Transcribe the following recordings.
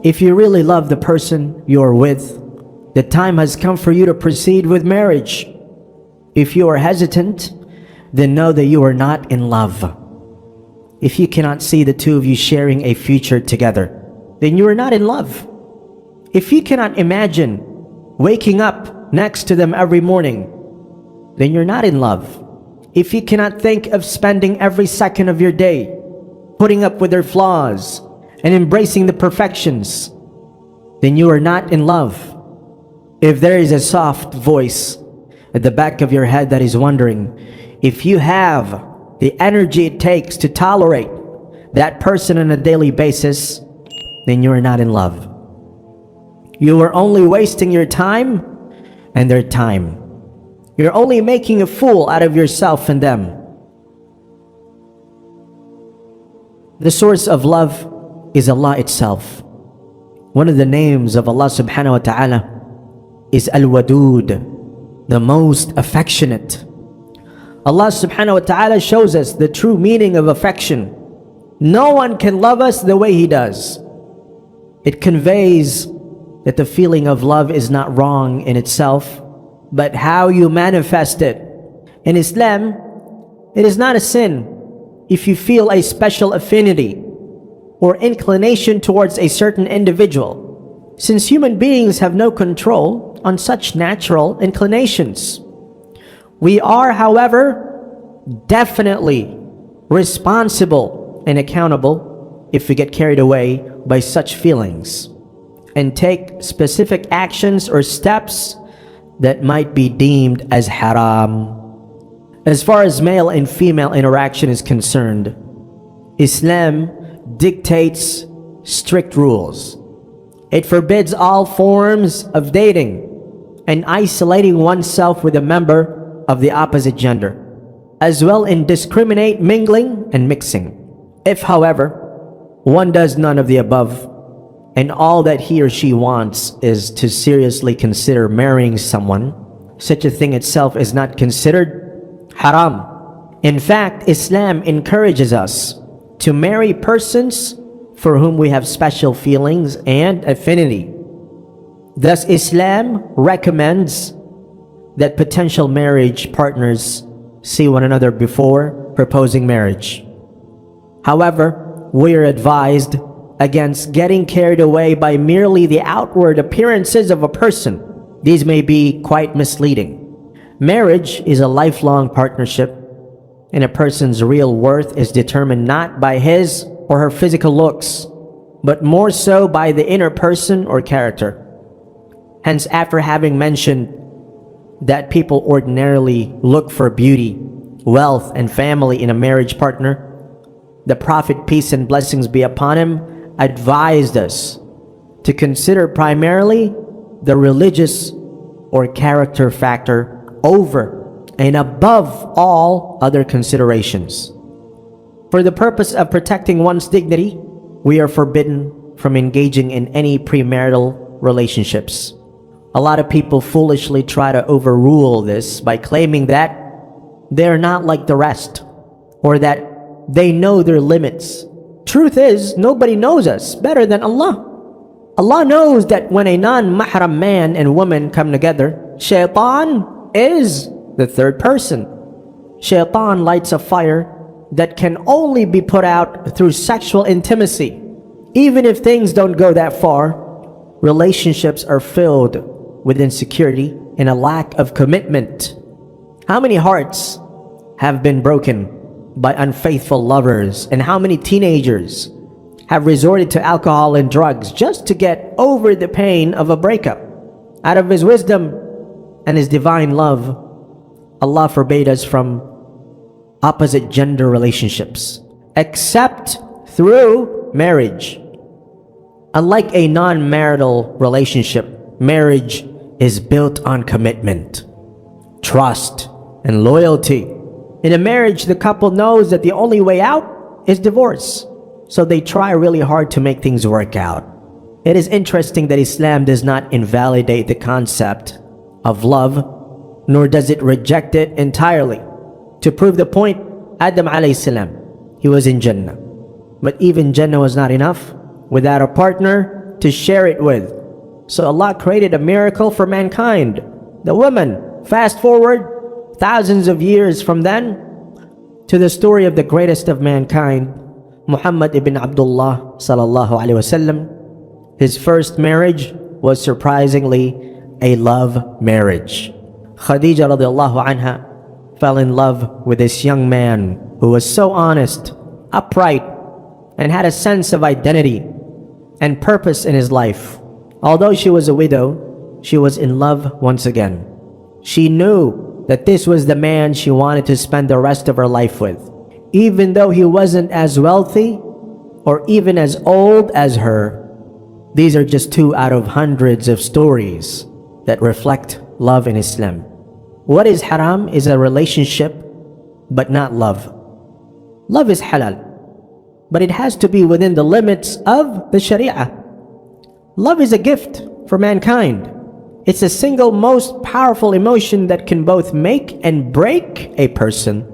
If you really love the person you're with, the time has come for you to proceed with marriage. If you are hesitant, then know that you are not in love. If you cannot see the two of you sharing a future together, then you are not in love. If you cannot imagine waking up next to them every morning, then you're not in love. If you cannot think of spending every second of your day putting up with their flaws and embracing the perfections, then you are not in love. If there is a soft voice at the back of your head that is wondering if you have the energy it takes to tolerate that person on a daily basis, then you are not in love. You are only wasting your time and their time. You're only making a fool out of yourself and them. The source of love is Allah itself. One of the names of Allah subhanahu wa ta'ala is Al-Wadud, the most affectionate. Allah subhanahu wa ta'ala shows us the true meaning of affection. No one can love us the way He does. It conveys that the feeling of love is not wrong in itself, but how you manifest it. In Islam, it is not a sin if you feel a special affinity or inclination towards a certain individual, since human beings have no control on such natural inclinations. We are, however, definitely responsible and accountable if we get carried away by such feelings and take specific actions or steps that might be deemed as haram. As far as male and female interaction is concerned, Islam dictates strict rules. It forbids all forms of dating and isolating oneself with a member of the opposite gender, as well in discriminate mingling and mixing. If, however, one does none of the above, and all that he or she wants is to seriously consider marrying someone, such a thing itself is not considered haram. In fact, Islam encourages us to marry persons for whom we have special feelings and affinity. Thus, Islam recommends that potential marriage partners see one another before proposing marriage. However, we are advised against getting carried away by merely the outward appearances of a person. These may be quite misleading. Marriage is a lifelong partnership, and a person's real worth is determined not by his or her physical looks, but more so by the inner person or character. Hence, after having mentioned that people ordinarily look for beauty, wealth, and family in a marriage partner, the Prophet, peace and blessings be upon him, advised us to consider primarily the religious or character factor over and above all other considerations. For the purpose of protecting one's dignity, we are forbidden from engaging in any premarital relationships. A lot of people foolishly try to overrule this by claiming that they're not like the rest, or that they know their limits. Truth is, nobody knows us better than Allah. Allah knows that when a non-mahram man and woman come together, shaitan is the third person. Shaitan lights a fire that can only be put out through sexual intimacy. Even if things don't go that far, relationships are filled with insecurity and a lack of commitment. How many hearts have been broken by unfaithful lovers, and how many teenagers have resorted to alcohol and drugs just to get over the pain of a breakup? Out of His wisdom and His divine love, Allah forbade us from opposite gender relationships, except through marriage. Unlike a non-marital relationship, marriage is built on commitment, trust, and loyalty. In a marriage, the couple knows that the only way out is divorce, so they try really hard to make things work out. It is interesting that Islam does not invalidate the concept of love, nor does it reject it entirely. To prove the point, Adam alayhi salam, he was in Jannah. But even Jannah was not enough. Without a partner to share it with. So Allah created a miracle for mankind, the woman. Fast forward thousands of years from then to the story of the greatest of mankind, Muhammad ibn Abdullah sallallahu alaihi wasallam. His first marriage was surprisingly a love marriage. Khadija radiallahu anha fell in love with this young man who was so honest, upright, and had a sense of identity and purpose in his life. Although she was a widow, she was in love once again. She knew that this was the man she wanted to spend the rest of her life with, even though he wasn't as wealthy or even as old as her. These are just two out of hundreds of stories that reflect love in Islam. What is haram is a relationship, but not love. Love is halal, but it has to be within the limits of the Sharia. Love is a gift for mankind. It's the single most powerful emotion that can both make and break a person.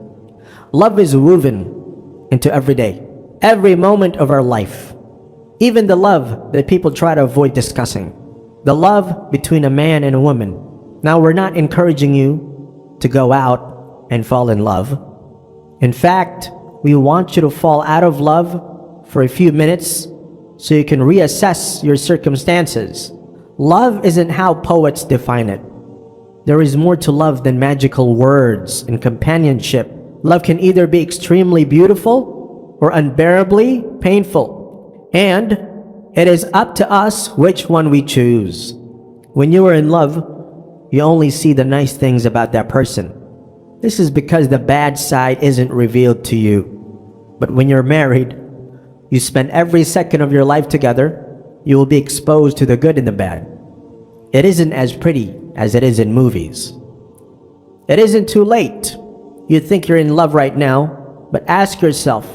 Love is woven into every moment of our life. Even the love that people try to avoid discussing. The love between a man and a woman. Now, we're not encouraging you to go out and fall in love. In fact, we want you to fall out of love for a few minutes so you can reassess your circumstances. Love isn't how poets define it. There is more to love than magical words and companionship. Love can either be extremely beautiful or unbearably painful. And it is up to us which one we choose. When you are in love, you only see the nice things about that person. This is because the bad side isn't revealed to you. But when you're married, you spend every second of your life together. You will be exposed to the good and the bad. It isn't as pretty as it is in movies. It isn't too late. You think you're in love right now, but ask yourself,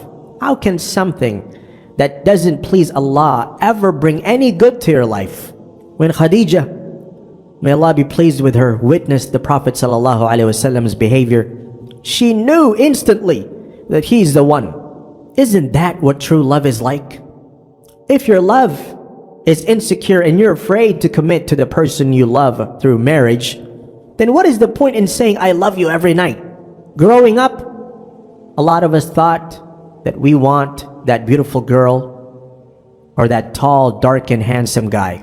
how can something that doesn't please Allah ever bring any good to your life? When Khadija, may Allah be pleased with her, witnessed the Prophet ﷺ's behavior, she knew instantly that he's the one. Isn't that what true love is like? If your love is insecure and you're afraid to commit to the person you love through marriage, then what is the point in saying, I love you every night? Growing up, a lot of us thought that we want that beautiful girl or that tall, dark, and handsome guy.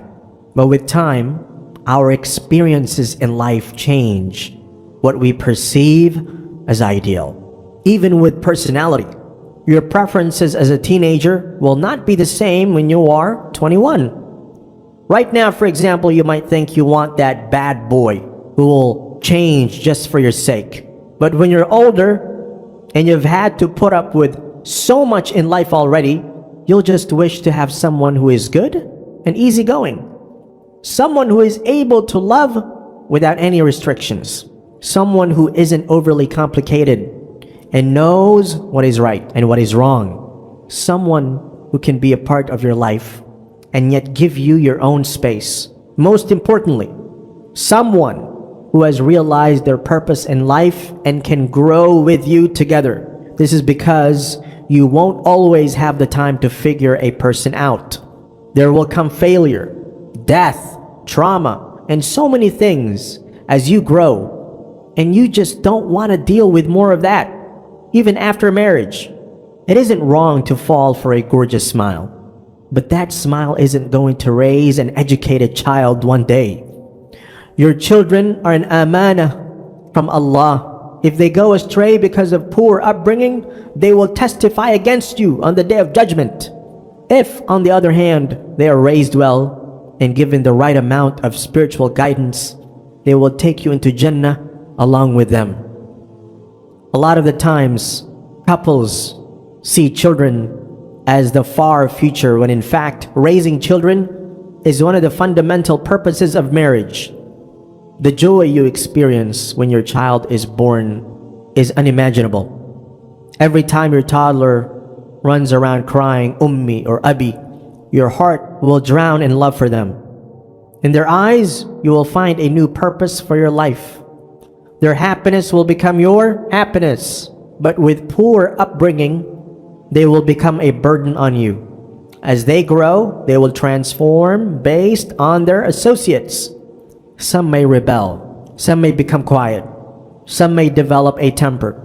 But with time, our experiences in life change what we perceive as ideal. Even with personality, your preferences as a teenager will not be the same when you are 21. Right now, for example, you might think you want that bad boy who will change just for your sake. But when you're older and you've had to put up with so much in life already, you'll just wish to have someone who is good and easygoing. Someone who is able to love without any restrictions. Someone who isn't overly complicated and knows what is right and what is wrong. Someone who can be a part of your life and yet give you your own space. Most importantly, someone who has realized their purpose in life and can grow with you together. This is because you won't always have the time to figure a person out. There will come failure, death, trauma, and so many things as you grow, and you just don't want to deal with more of that. Even after marriage, it isn't wrong to fall for a gorgeous smile, but that smile isn't going to raise an educated child one day. Your children are an amanah from Allah. If they go astray because of poor upbringing, they will testify against you on the day of judgment. If, on the other hand, they are raised well and given the right amount of spiritual guidance, they will take you into Jannah along with them. A lot of the times, couples see children as the far future when in fact, raising children is one of the fundamental purposes of marriage. The joy you experience when your child is born is unimaginable. Every time your toddler runs around crying, Ummi or Abi, your heart will drown in love for them. In their eyes, you will find a new purpose for your life. Their happiness will become your happiness, but with poor upbringing, they will become a burden on you. As they grow, they will transform based on their associates. Some may rebel, some may become quiet, some may develop a temper.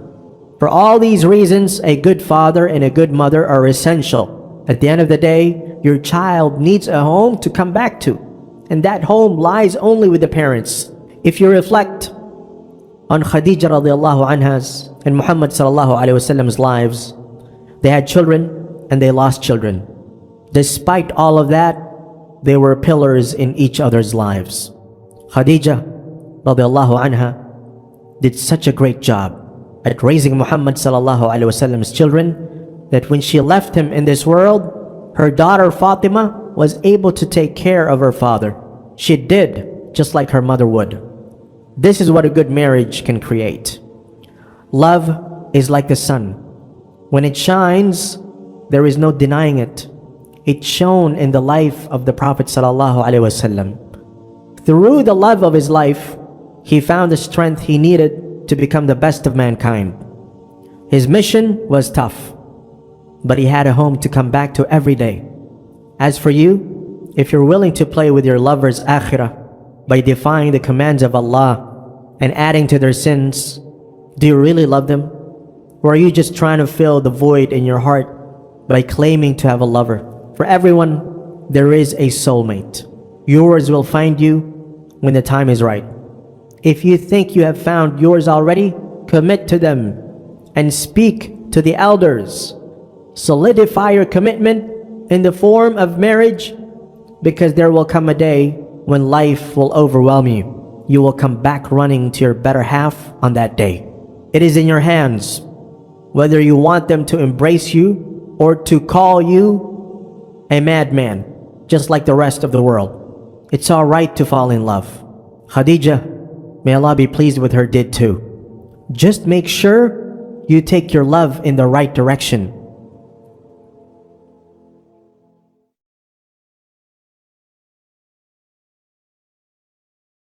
For all these reasons, a good father and a good mother are essential. At the end of the day, your child needs a home to come back to, and that home lies only with the parents. If you reflect on Khadija radiallahu anha's and Muhammad sallallahu alaihi wasallam's lives, they had children and they lost children. Despite all of that, they were pillars in each other's lives. Khadija radiallahu anha did such a great job at raising Muhammad sallallahu alaihi wasallam's children that when she left him in this world, her daughter Fatima was able to take care of her father. She did just like her mother would. This is what a good marriage can create. Love is like the sun. When it shines, there is no denying it. It shone in the life of the Prophet sallallahu alaihi wasallam. Through the love of his life, he found the strength he needed to become the best of mankind. His mission was tough, but he had a home to come back to every day. As for you, if you're willing to play with your lover's akhirah by defying the commands of Allah and adding to their sins, do you really love them? Or are you just trying to fill the void in your heart by claiming to have a lover? For everyone, there is a soulmate. Yours will find you when the time is right. If you think you have found yours already, commit to them and speak to the elders. Solidify your commitment in the form of marriage, because there will come a day when life will overwhelm you. You will come back running to your better half on that day. It is in your hands whether you want them to embrace you or to call you a madman, just like the rest of the world. It's all right to fall in love. Khadija, may Allah be pleased with her, did too. Just make sure you take your love in the right direction.